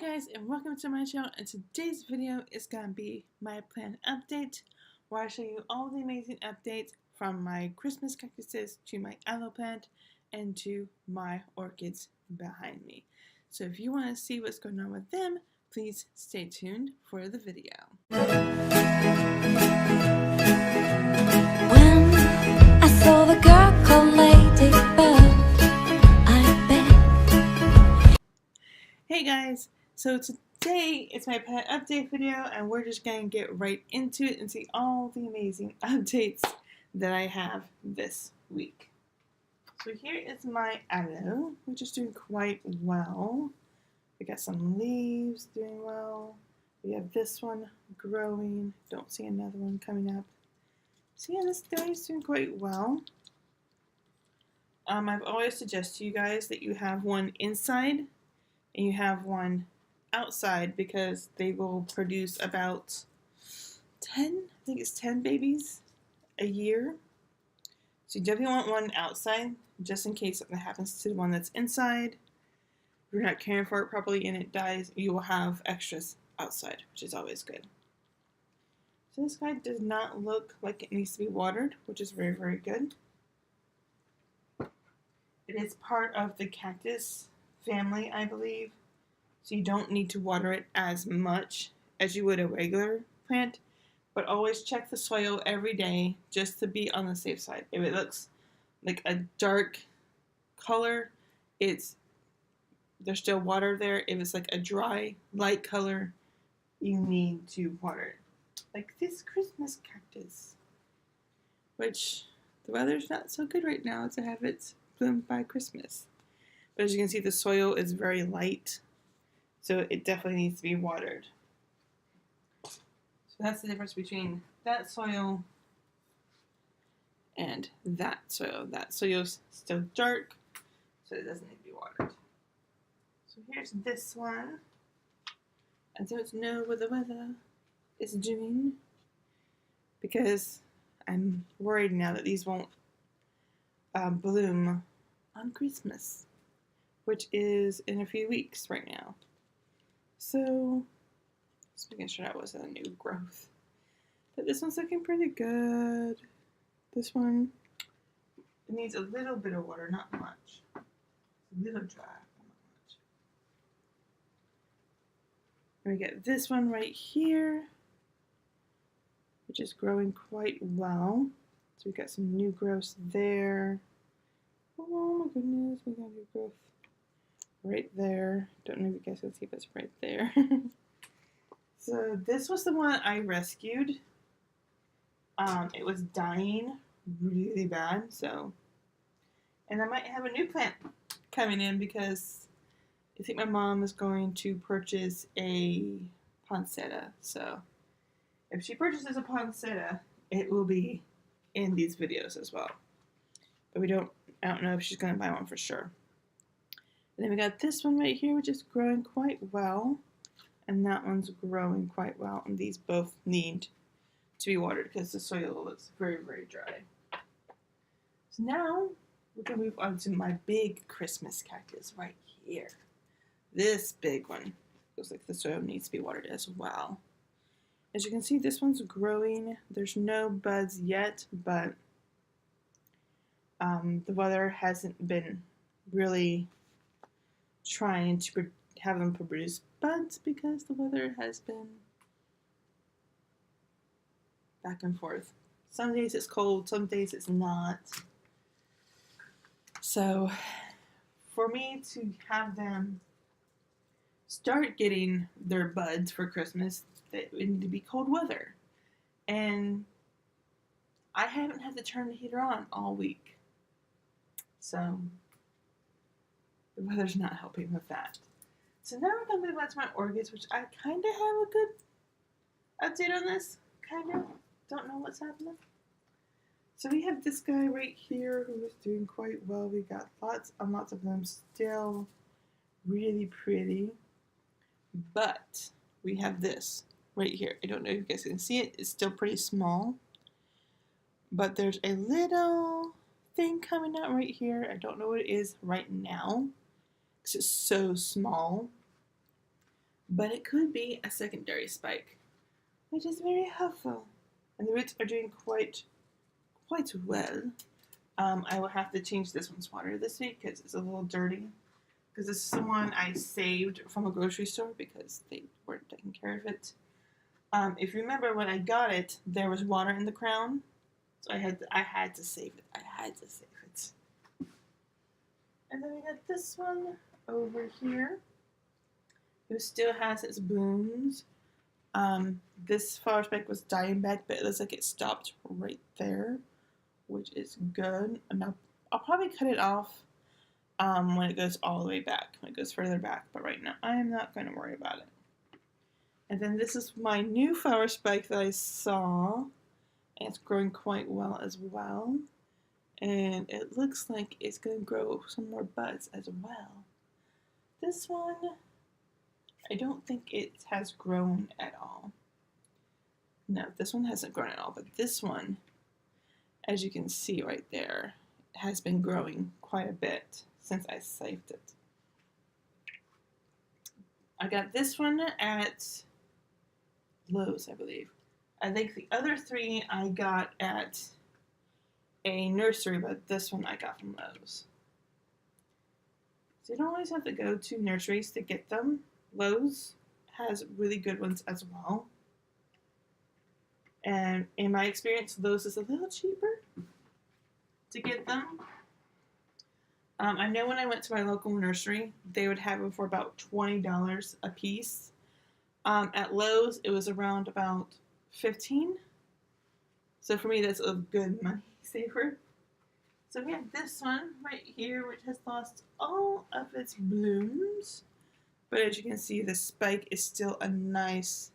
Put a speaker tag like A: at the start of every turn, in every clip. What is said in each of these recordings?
A: guys, and welcome to my channel, and today's video is going to be my plant update where I show you all the amazing updates from my Christmas cactuses to my aloe plant and to my orchids behind me. So if you want to see what's going on with them, please stay tuned for the video.
B: When I saw the girl called Ladybug, I bet.
A: Hey guys, so today is my pet update video, and we're just going to get right into it and see all the amazing updates that I have this week. So here is my aloe, which is doing quite well. We got some leaves doing well. We have this one growing. Don't see another one coming up. So yeah, this guy is doing quite well. I've always suggested to you guys that you have one inside and you have one outside because they will produce about 10 babies a year. So you definitely want one outside just in case something happens to the one that's inside. If you're not caring for it properly and it dies, you will have extras outside, which is always good. So this guy does not look like it needs to be watered, which is very, very good. It is part of the cactus family, I believe. So you don't need to water it as much as you would a regular plant, but always check the soil every day just to be on the safe side. If it looks like a dark color, there's still water there. If it's like a dry, light color, you need to water it. Like this Christmas cactus, which the weather's not so good right now to have it bloom by Christmas. But as you can see, the soil is very light, so it definitely needs to be watered. So that's the difference between that soil and that soil. That soil's still dark, so it doesn't need to be watered. So here's this one. I don't know what the weather is doing because I'm worried now that these won't bloom on Christmas, which is in a few weeks right now. So just making sure that wasn't a new growth. But this one's looking pretty good. This one, it needs a little bit of water, not much. It's a little dry. And we get this one right here, which is growing quite well. So we got some new growth there. Oh my goodness, we got new growth right there. Don't know if you guys can see, but it's right there. So this was the one I rescued. It was dying really bad, so. And I might have a new plant coming in because I think my mom is going to purchase a poinsettia. So if she purchases a poinsettia, it will be in these videos as well. But I don't know if she's going to buy one for sure. And then we got this one right here, which is growing quite well. And that one's growing quite well. And these both need to be watered because the soil looks very, very dry. So now we're going to move on to my big Christmas cactus right here. This big one looks like the soil needs to be watered as well. As you can see, this one's growing. There's no buds yet, but the weather hasn't been really trying to have them produce buds because the weather has been back and forth. Some days it's cold, some days it's not. So for me to have them start getting their buds for Christmas, it would need to be cold weather. And I haven't had to turn the heater on all week. So the weather's not helping with that. So now we're going to move on to my orchids, which I kind of have a good update on this. Kind of. Don't know what's happening. So we have this guy right here who is doing quite well. We got lots and lots of them still really pretty. But we have this right here. I don't know if you guys can see it. It's still pretty small. But there's a little thing coming out right here. I don't know what it is right now because it's so small. but it could be a secondary spike, which is very helpful. And the roots are doing quite well. I will have to change this one's water this week because it's a little dirty. Because this is the one I saved from a grocery store because they weren't taking care of it. If you remember when I got it, there was water in the crown, so I had to save it. And then we got this one over here, who still has its blooms. This flower spike was dying back, but it looks like it stopped right there, which is good. And I'll probably cut it off when it goes all the way back, when it goes further back. But right now, I am not going to worry about it. And then this is my new flower spike that I saw, and it's growing quite well as well. And it looks like it's going to grow some more buds as well. This one, I don't think it has grown at all. No, this one hasn't grown at all, but this one, as you can see right there, has been growing quite a bit since I saved it. I got this one at Lowe's, I believe. I think the other three I got at a nursery, but this one I got from Lowe's. So you don't always have to go to nurseries to get them. Lowe's has really good ones as well. And in my experience, Lowe's is a little cheaper to get them. I know when I went to my local nursery, they would have them for about $20 a piece. At Lowe's, it was around about $15. So for me, that's a good money saver. So we have this one right here, which has lost all of its blooms. But as you can see, the spike is still a nice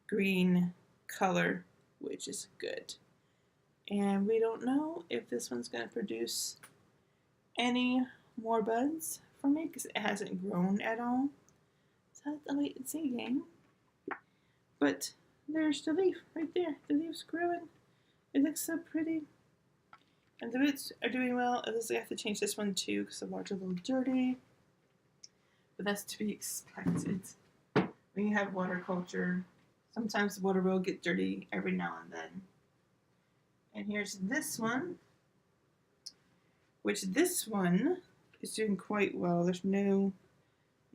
A: green color, which is good. And we don't know if this one's going to produce any more buds for me because it hasn't grown at all. So I have to wait and see again. But there's the leaf right there. The leaf's growing. It looks so pretty. And the roots are doing well. At least I have to change this one too because the water's a little dirty. But that's to be expected. When you have water culture, sometimes the water will get dirty every now and then. And here's this one, which this one is doing quite well. There's no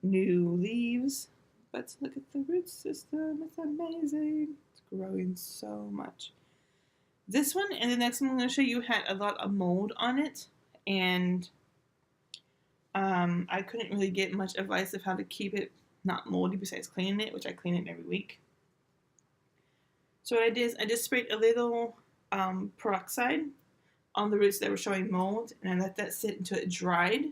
A: new leaves, but look at the root system. It's amazing. It's growing so much. This one and the next one I'm going to show you had a lot of mold on it, and I couldn't really get much advice of how to keep it not moldy besides cleaning it, which I clean it every week. So what I did is I just sprayed a little peroxide on the roots that were showing mold, and I let that sit until it dried,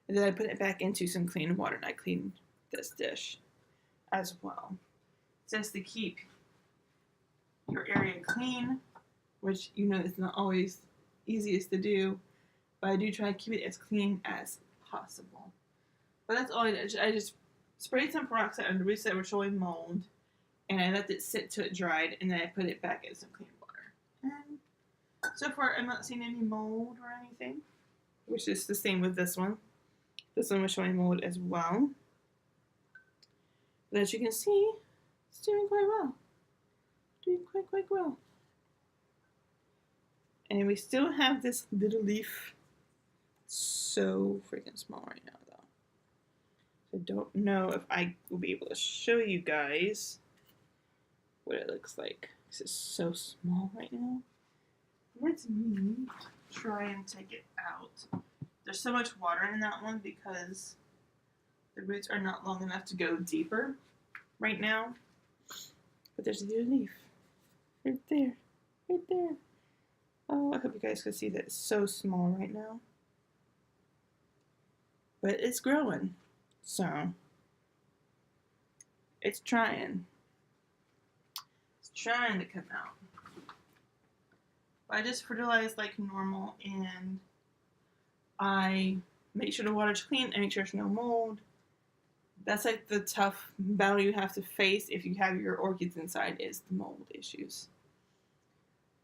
A: and then I put it back into some clean water, and I cleaned this dish as well. Just to keep your area clean, which you know is not always easiest to do, but I do try to keep it as clean as possible. But that's all I did. I just sprayed some peroxide on the roots that were showing mold, and I let it sit till it dried, and then I put it back in some clean water. And so far, I'm not seeing any mold or anything, which is the same with this one. This one was showing mold as well. But as you can see, it's doing quite well. Doing quite well. And we still have this little leaf. So freaking small right now, though. I don't know if I will be able to show you guys what it looks like. This is so small right now. Let me try and take it out. There's so much water in that one because the roots are not long enough to go deeper right now. But there's a little leaf. Right there. Right there. Oh, I hope you guys can see that it's so small right now. But it's growing. So, it's trying. It's trying to come out. But I just fertilize like normal, and I make sure the water's clean and make sure there's no mold. That's like the tough battle you have to face if you have your orchids inside, is the mold issues.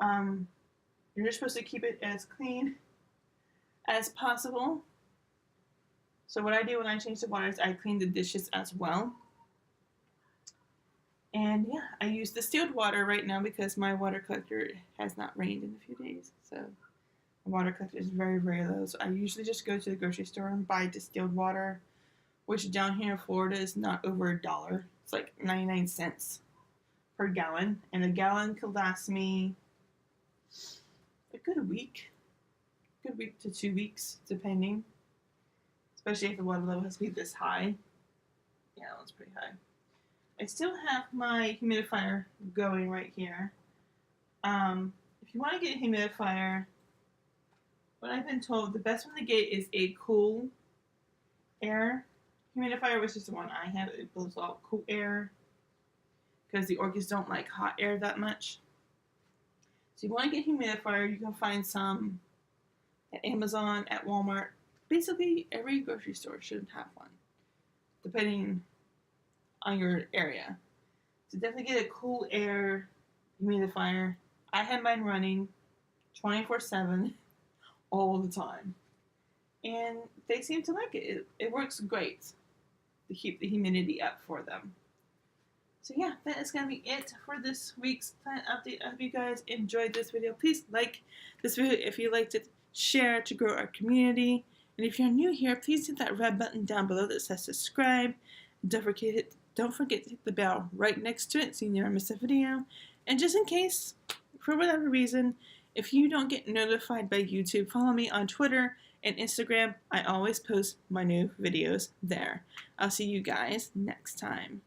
A: You're just supposed to keep it as clean as possible. So what I do when I change the water is I clean the dishes as well. And yeah, I use distilled water right now because my water collector has not rained in a few days. So the water collector is very, very low. So I usually just go to the grocery store and buy distilled water, which down here in Florida is not over $1. It's like 99 cents per gallon. And a gallon could last me a good week to 2 weeks, depending. Especially if the water level has to be this high. Yeah, that one's pretty high. I still have my humidifier going right here. If you want to get a humidifier, what I've been told, the best one to get is a cool air humidifier, which is the one I have. It blows out cool air because the orchids don't like hot air that much. So if you want to get a humidifier, you can find some at Amazon, at Walmart. Basically, every grocery store should have one, depending on your area. So definitely get a cool air humidifier. I have mine running 24/7 all the time. And they seem to like it. It works great to keep the humidity up for them. So yeah, that is going to be it for this week's plant update. I hope you guys enjoyed this video. Please like this video if you liked it. Share to grow our community. And if you're new here, please hit that red button down below that says subscribe. Don't forget to hit the bell right next to it so you never miss a video. And just in case, for whatever reason, if you don't get notified by YouTube, follow me on Twitter and Instagram. I always post my new videos there. I'll see you guys next time.